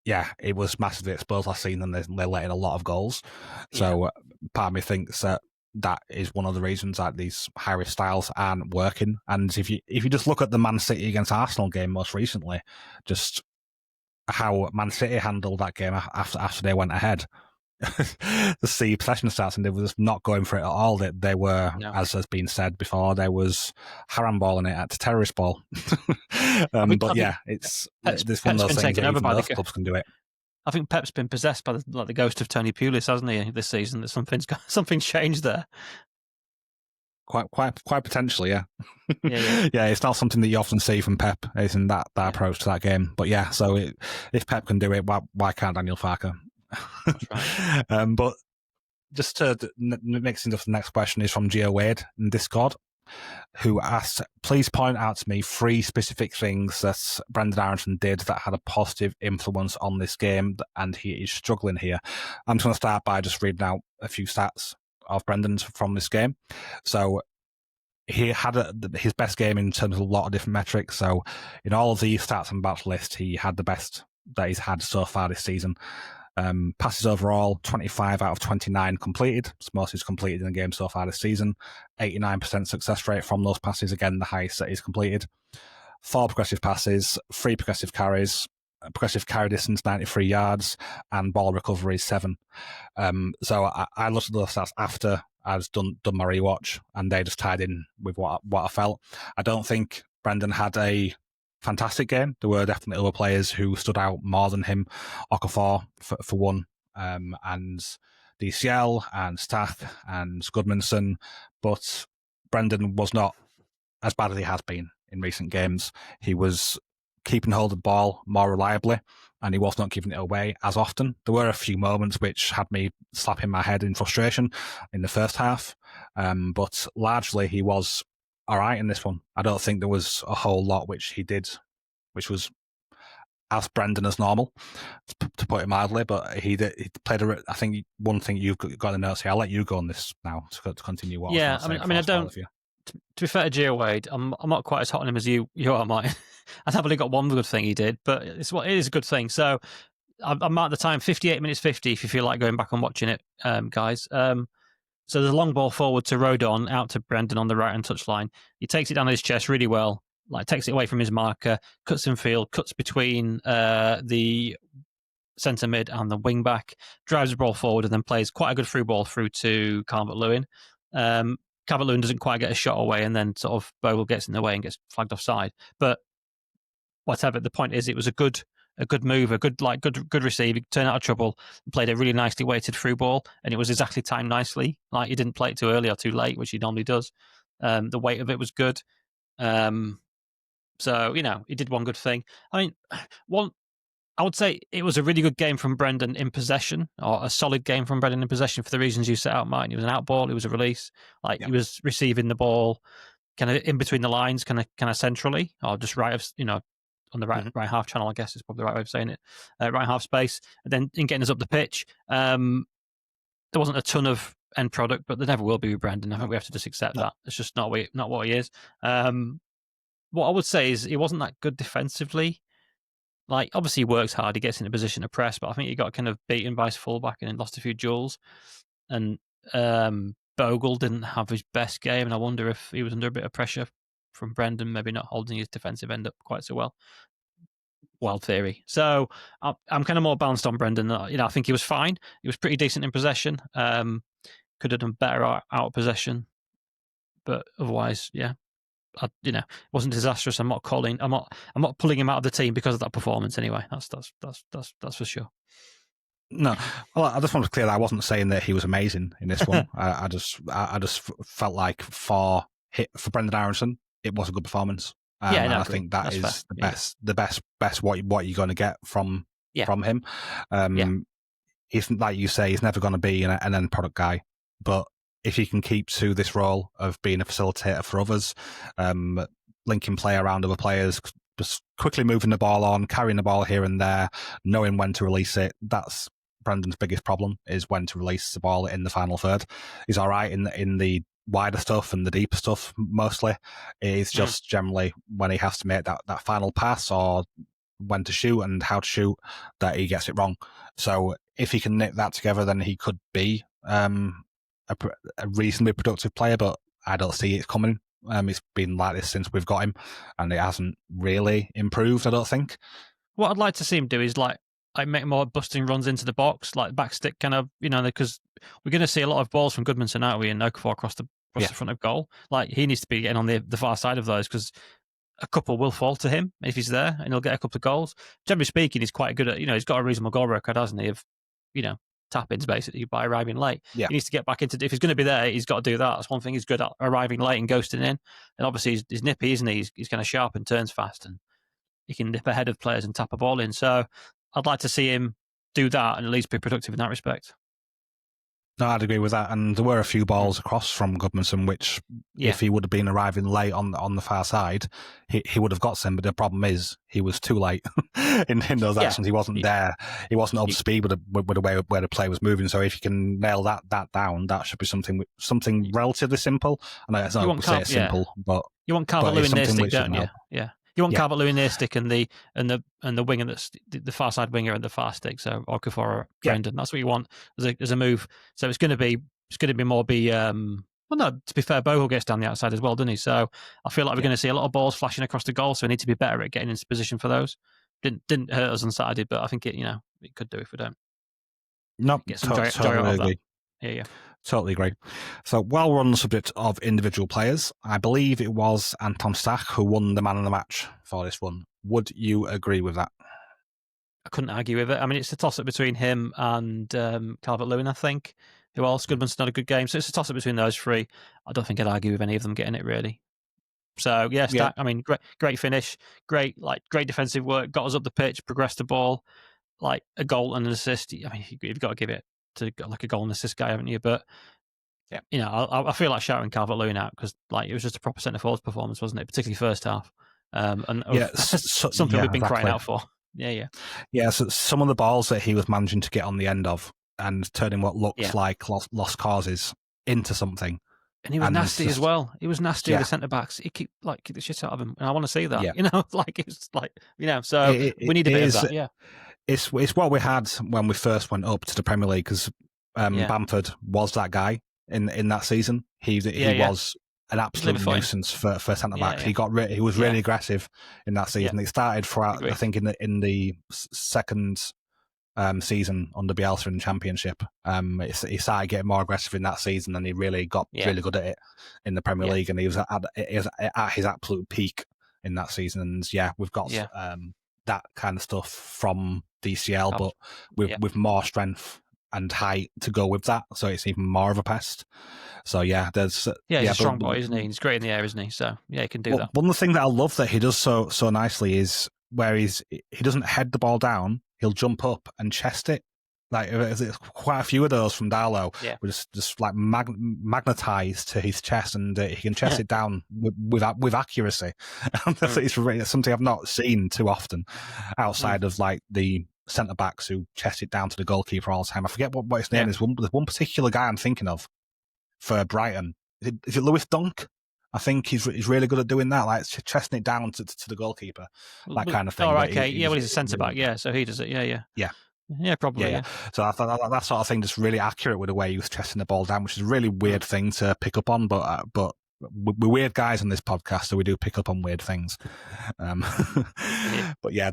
it was massively exposed last season, and they let in a lot of goals. So part of me thinks that is one of the reasons that these high-risk styles aren't working. And if you just look at the Man City against Arsenal game most recently, just how Man City handled that game after they went ahead, the possession stats, and they were just not going for it at all. They were, as has been said before, there was haram balling it at terrorist ball. It's one of those things that most clubs can do it. I think Pep's been possessed by the ghost of Tony Pulis, hasn't he, this season? That something's changed there. Quite potentially, yeah. Yeah, it's not something that you often see from Pep, isn't that approach to that game? But so if Pep can do it, why can't Daniel Farke? That's right. But just to mix into the next question is from Gio Wade in Discord, who asked, please point out to me 3 specific things that Brendan Aronson did that had a positive influence on this game, and he is struggling here. I'm just going to start by just reading out a few stats of Brendan's from this game. So he had his best game in terms of a lot of different metrics. So in all of these stats I'm about to list, he had the best that he's had so far this season. Passes overall, 25 out of 29 completed. It's most he's completed in the game so far this season. 89% success rate from those passes, again, the highest that he's completed. 4 progressive passes, 3 progressive carries, progressive carry distance 93 yards, and ball recovery 7. So I looked at those stats after I've done my rewatch, and they just tied in with what I felt. I don't think Brendan had a fantastic game. There were definitely other players who stood out more than him. Okafor for one, and DCL and Stack and Gudmundsson, but Brendan was not as bad as he has been in recent games. He was keeping hold of the ball more reliably, and he was not giving it away as often. There were a few moments which had me slapping my head in frustration in the first half, but largely he was all right in this one. I don't think there was a whole lot which he did, which was as Brendan as normal, to put it mildly, but he played I think one thing you've got the notes here, I'll let you go on this now to continue what I don't. To be fair to Gio Wade, I'm not quite as hot on him as you are, Martin. I've only got one good thing he did, but it is a good thing. So I'm at the time 58 minutes 50 if you feel like going back and watching it, guys. So there's a long ball forward to Rodon, out to Brendan on the right-hand touchline. He takes it down his chest really well. like takes it away from his marker, cuts in field, cuts between the centre mid and the wing back, drives the ball forward, and then plays quite a good through ball through to Calvert-Lewin. Calvert-Lewin doesn't quite get a shot away, and then sort of Bogle gets in the way and gets flagged offside. But whatever, the point is, it was a good move, a good receive. He turned out of trouble, played a really nicely weighted through ball, and it was exactly timed nicely. Like, he didn't play it too early or too late, which he normally does. The weight of it was good. So, he did one good thing. I mean, I would say it was a really good game from Brendan in possession, or a solid game from Brendan in possession for the reasons you set out, Martin. It was an out ball, it was a release. He was receiving the ball kind of in between the lines, kind of centrally, or just right of, on the right half channel, I guess is probably the right way of saying it. Right half space, and then in getting us up the pitch. There wasn't a ton of end product, but there never will be with Brendan. I think we have to just accept that. It's just not what he is. What I would say is he wasn't that good defensively. Like, obviously he works hard, he gets in a position to press, but I think he got kind of beaten by his fullback and lost a few duels. And Bogle didn't have his best game, and I wonder if he was under a bit of pressure from Brendan, maybe not holding his defensive end up quite so well. Wild theory. So I'm kind of more balanced on Brendan. I think he was fine. He was pretty decent in possession. Could have done better out of possession, but otherwise, yeah. It wasn't disastrous. I'm not pulling him out of the team because of that performance. Anyway, that's for sure. No, well, I just want to clear that I wasn't saying that he was amazing in this one. I just felt like for Brendan Aronson, it was a good performance. I think that is the best what you're going to get from him. He's, like you say, he's never going to be an end product guy, but if he can keep to this role of being a facilitator for others, linking play around other players, just quickly moving the ball on, carrying the ball here and there, knowing when to release it, that's Brendan's biggest problem, is when to release the ball in the final third. He's all right in the wider stuff and the deeper stuff mostly. It's just generally when he has to make that final pass or when to shoot and how to shoot that he gets it wrong. So if he can knit that together, then he could be a reasonably productive player, but I don't see it coming. It's been like this since we've got him, and it hasn't really improved, I don't think. What I'd like to see him do is like make more busting runs into the box, like back stick kind of, because we're going to see a lot of balls from Goodmanson, aren't we, and Okafor across the front of goal. Like, he needs to be getting on the far side of those, because a couple will fall to him if he's there, and he'll get a couple of goals. Generally speaking, he's quite good at, he's got a reasonable goal record, hasn't he, of, tap-ins basically by arriving late. He needs to get back into, if he's going to be there, he's got to do that. That's one thing he's good at, arriving late and ghosting in. And obviously he's nippy, isn't he? He's kind of sharp and turns fast, and he can nip ahead of players and tap a ball in. So I'd like to see him do that and at least be productive in that respect. No, I'd agree with that. And there were a few balls across from Goodmanson, which if he would have been arriving late on the far side, he would have got some. But the problem is he was too late in those actions. He wasn't there. He wasn't up to speed with the way where the play was moving. So if you can nail that down, that should be something relatively simple. I know it's not to say it's simple, but you want Calvert-Lewin near stick, don't you? Yeah. You want Calvert-Lewin near stick and the winger the far side winger and the far stick. So Okafor or Brendan. That's what you want as a move. So it's going to be more to be fair, Bogle gets down the outside as well, doesn't he? So I feel like we're going to see a lot of balls flashing across the goal. So we need to be better at getting into position for those. Didn't hurt us on Saturday, but I think it could do if we don't. No, get some joy out of that. Yeah. Totally agree. So while we're on the subject of individual players, I believe it was Anton Stach who won the man of the match for this one. Would you agree with that? I couldn't argue with it. I mean, it's a toss-up between him and Calvert-Lewin, I think. Who else? Goodman's not a good game. So it's a toss-up between those three. I don't think I'd argue with any of them getting it, really. So, Stach, I mean, great finish, great defensive work, got us up the pitch, progressed the ball, like a goal and an assist. I mean, you've got to give it to like a goal and assist guy, haven't you? But I feel like shouting Calvert-Lewin out because it was just a proper centre forwards performance, wasn't it? Particularly first half, something we've been crying out for. Yeah. So some of the balls that he was managing to get on the end of and turning what looks like lost causes into something. And he was nasty as well. He was nasty with the centre backs. He keep the shit out of him, and I want to see that. So we need a bit of that. Yeah. It's what we had when we first went up to the Premier League because Bamford was that guy in that season. He was an absolute before him. nuisance for centre backs. Yeah. He was really aggressive in that season. It started throughout, Agree. I think, in the second season under Bielsa in the Championship. He started getting more aggressive in that season, and he really got really good at it in the Premier League. And he was at his absolute peak in that season. And we've got that kind of stuff from DCL, but with more strength and height to go with that, so it's even more of a pest. So there's he's a strong boy, isn't he? He's great in the air, isn't he? So he can do that. One of the things that I love that he does so nicely is where he doesn't head the ball down, he'll jump up and chest it. Like quite a few of those from Darlow were just like magnetized to his chest, and he can chest it down with accuracy. It's something I've not seen too often outside of like the centre backs who chest it down to the goalkeeper all the time. I forget what his name is. There's one particular guy I'm thinking of for Brighton. Is it Lewis Dunk? I think he's really good at doing that, like chesting it down to the goalkeeper, that kind of thing. Oh, right, okay. He's a centre back. So he does it. Yeah, probably. Yeah. So I thought that sort of thing just really accurate with the way he was chesting the ball down, which is a really weird thing to pick up on. But we're weird guys on this podcast, so we do pick up on weird things. But I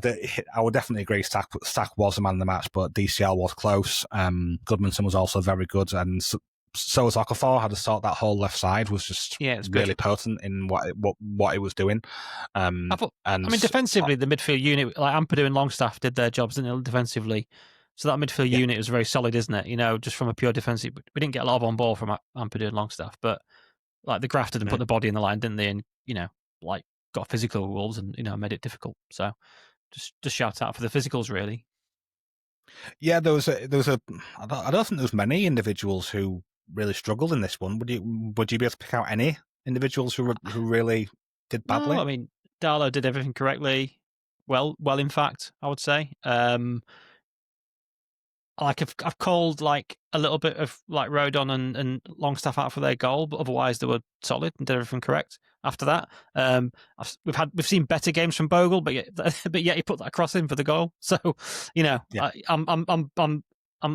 would definitely agree. Stack was the man of the match, but DCL was close. Goodmanson was also very good, and so was Okafor. Had to sort that whole left side was just really potent in what he was doing. Defensively, the midfield unit, like Ampadu and Longstaff, did their jobs, didn't they, defensively? So that midfield unit was very solid, isn't it? Just from a pure defensive. We didn't get a lot of on ball from Ampadu and Longstaff, but like they grafted and put the body in the line, didn't they? And like got physical Wolves and made it difficult. So just shout out for the physicals, really. Yeah, there was a. I don't think there was many individuals who really struggled in this one. Would you be able to pick out any individuals who really did badly? No, I mean, Darlow did everything correctly. Well, in fact, I would say. Like I've called like a little bit of like Rodon and Longstaff out for their goal, but otherwise they were solid and did everything correct. After that, we've seen better games from Bogle, but yet he put that cross in for the goal. So I'm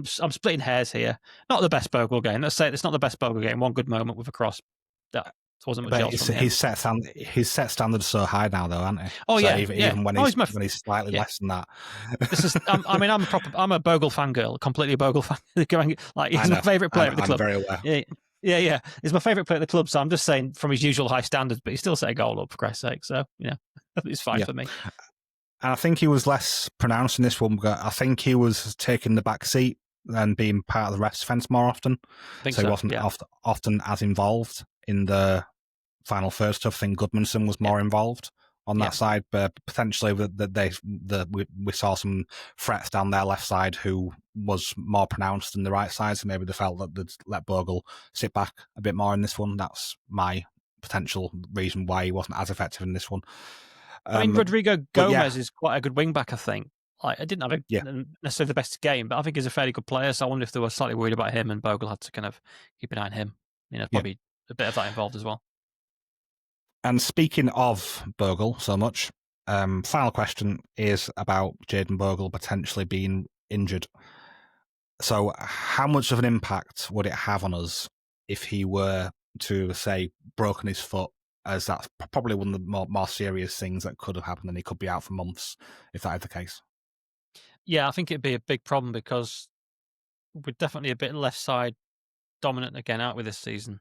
splitting hairs here. Not the best Bogle game. Let's say it's not the best Bogle game. One good moment with a cross. That wasn't much else. His set standards so high now, though, aren't he? Oh, so even when he's slightly less than that. This is. I'm a Bogle fangirl, completely a Bogle fan. Like he's my favourite player at the club. I'm very aware. Yeah. He's my favourite player at the club. So I'm just saying from his usual high standards, but he still set a goal up for Christ's sake. So it's fine for me. And I think he was less pronounced in this one. But I think he was taking the back seat and being part of the rest defence more often. So he wasn't often as involved in the final third stuff. I think Goodmanson was more involved on that side, but potentially we saw some threats down their left side who was more pronounced than the right side, so maybe they felt that they'd let Bogle sit back a bit more in this one. That's my potential reason why he wasn't as effective in this one. I mean, Rodrigo Gomez is quite a good wing back, I think. Like, I didn't have necessarily the best game, but I think he's a fairly good player, so I wonder if they were slightly worried about him and Bogle had to kind of keep an eye on him. Probably a bit of that involved as well. And speaking of Bogle so much, final question is about Jayden Bogle potentially being injured. So how much of an impact would it have on us if he were to, say, broken his foot, as that's probably one of the more serious things that could have happened, and he could be out for months if that is the case? Yeah, I think it'd be a big problem because we're definitely a bit left side dominant again, aren't we, this season?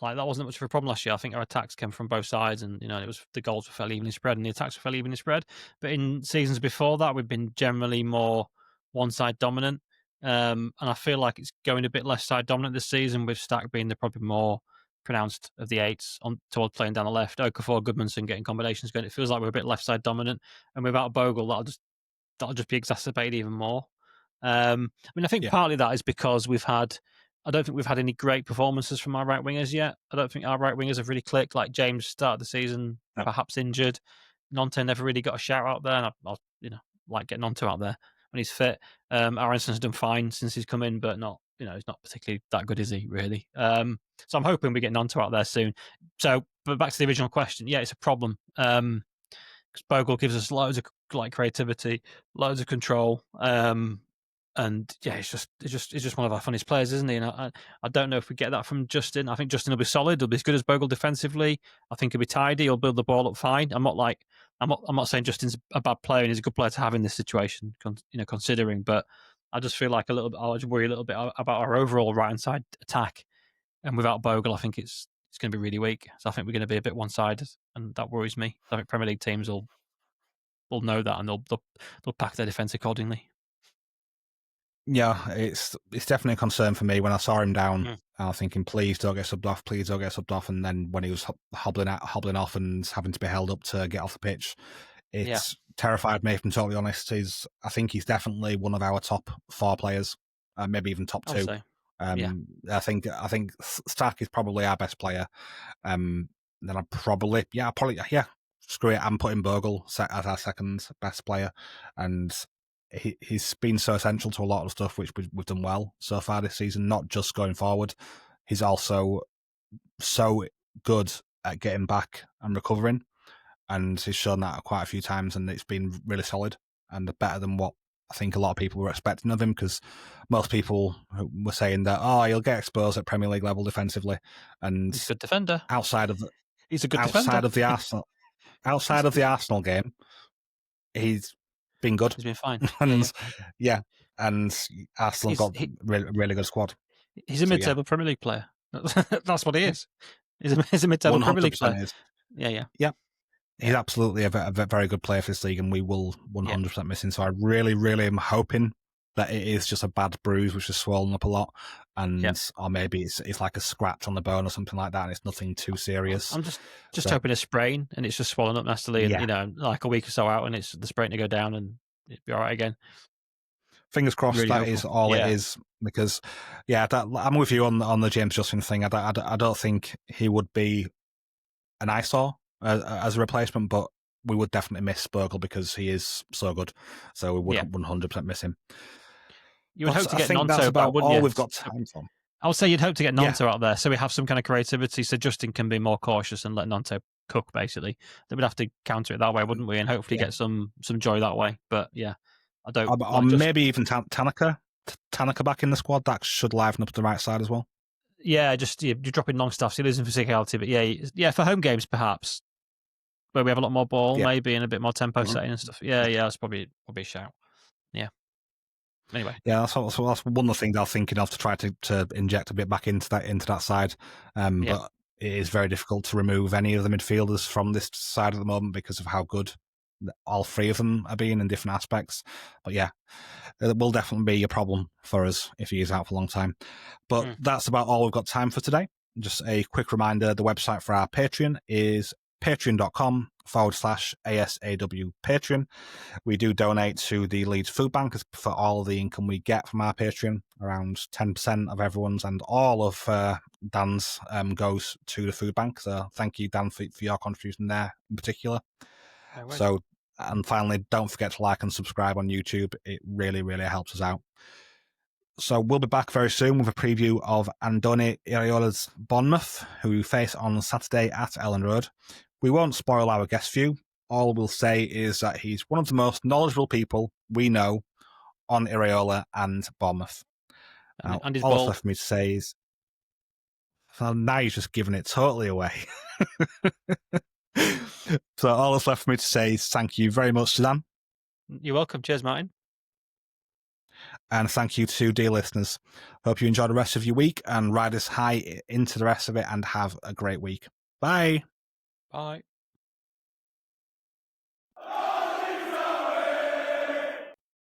Like, that wasn't much of a problem last year. I think our attacks came from both sides, and it was the goals were fairly evenly spread and the attacks were fairly evenly spread. But in seasons before that, we've been generally more one side dominant. And I feel like it's going a bit left side dominant this season, with Stack being the probably more pronounced of the eights towards playing down the left. Okafor, Goodmanson getting combinations going. It feels like we're a bit left side dominant, and without Bogle, that'll just be exacerbated even more. I think partly that is because I don't think we've had any great performances from our right wingers yet. I don't think our right wingers have really clicked. Like James started the season perhaps injured. Nonte never really got a shout out there, and I like getting Nonte out there when he's fit. Aronson's done fine since he's come in, but not he's not particularly that good, is he? Really? So I'm hoping we get Nonte out there soon. So, but back to the original question, it's a problem because Bogle gives us loads of creativity, loads of control. And yeah, it's just one of our funniest players, isn't he? And I don't know if we get that from Justin. I think Justin will be solid. He'll be as good as Bogle defensively. I think he'll be tidy. He'll build the ball up fine. I'm not saying Justin's a bad player and he's a good player to have in this situation, considering. But I just feel like I just worry a little bit about our overall right hand side attack. And without Bogle, I think it's going to be really weak. So I think we're going to be a bit one sided, and that worries me. I think Premier League teams will know that, and they'll pack their defence accordingly. Yeah, it's definitely a concern for me. When I saw him down, I was thinking, please don't get subbed off, please don't get subbed off. And then when he was hobbling off and having to be held up to get off the pitch, it's terrified me, if I'm totally honest. I think he's definitely one of our top 4 players, maybe even top 2. I think Stack is probably our best player. Then I'd probably screw it. I'm putting Bogle as our second best player, and he's been so essential to a lot of stuff which we've done well so far this season, not just going forward. He's also so good at getting back and recovering, and he's shown that quite a few times, and it's been really solid and better than what I think a lot of people were expecting of him, because most people were saying that, he'll get exposed at Premier League level defensively, and he's a good defender. He's a good defender. Outside of the Arsenal game, he's been good. He's been fine. And and Arsenal got really good squad. He's a mid-table Premier League player. That's what he is. He's a mid-table Premier League player. Yeah. He's absolutely a very good player for this league, and we will 100% miss him. So I really, really am hoping that it is just a bad bruise which has swollen up a lot, or maybe it's like a scratch on the bone or something like that, and it's nothing too serious. I'm just hoping a sprain, and it's just swollen up nastily, and like a week or so out, and it's the sprain to go down, and it'd be all right again. Fingers crossed, really that hopeful. Is all it is, because I'm with you on the James Justin thing. I don't think he would be an eyesore as a replacement, but we would definitely miss Bogle because he is so good. So we would 100% miss him. You would hope to get Nonto about wouldn't all you? We've got time for. I would say you'd hope to get Nonto out there, so we have some kind of creativity, so Justin can be more cautious and let Nonto cook, basically. Then we'd have to counter it that way, wouldn't we? And hopefully get some joy that way. But I don't. Or maybe even Tanaka back in the squad. That should liven up the right side as well. Yeah, just you're dropping Longstaff, you're losing physicality, but for home games perhaps, where we have a lot more ball, maybe, and a bit more tempo setting and stuff. That's probably a shout. Yeah. Anyway. Yeah, that's one of the things I was thinking of, to try to inject a bit back into that side. But it is very difficult to remove any of the midfielders from this side at the moment because of how good all 3 of them are being in different aspects. But it will definitely be a problem for us if he is out for a long time. But that's about all we've got time for today. Just a quick reminder, the website for our Patreon is patreon.com/ASAW Patreon. We do donate to the Leeds Food Bank for all the income we get from our Patreon. Around 10% of everyone's and all of Dan's goes to the food bank. So thank you, Dan, for your contribution there in particular. So, and finally, don't forget to like and subscribe on YouTube. It really, really helps us out. So we'll be back very soon with a preview of Andoni Iraola's Bournemouth, who we face on Saturday at Ellen Road. We won't spoil our guest view. All we'll say is that he's one of the most knowledgeable people we know on Iraola and Bournemouth. Now, and all that's left for me to say is, well, now you've just given it totally away. So all that's left for me to say is thank you very much to Dan. You're welcome. Cheers, Martin. And thank you to dear listeners. Hope you enjoy the rest of your week and ride us high into the rest of it and have a great week. Bye. Bye.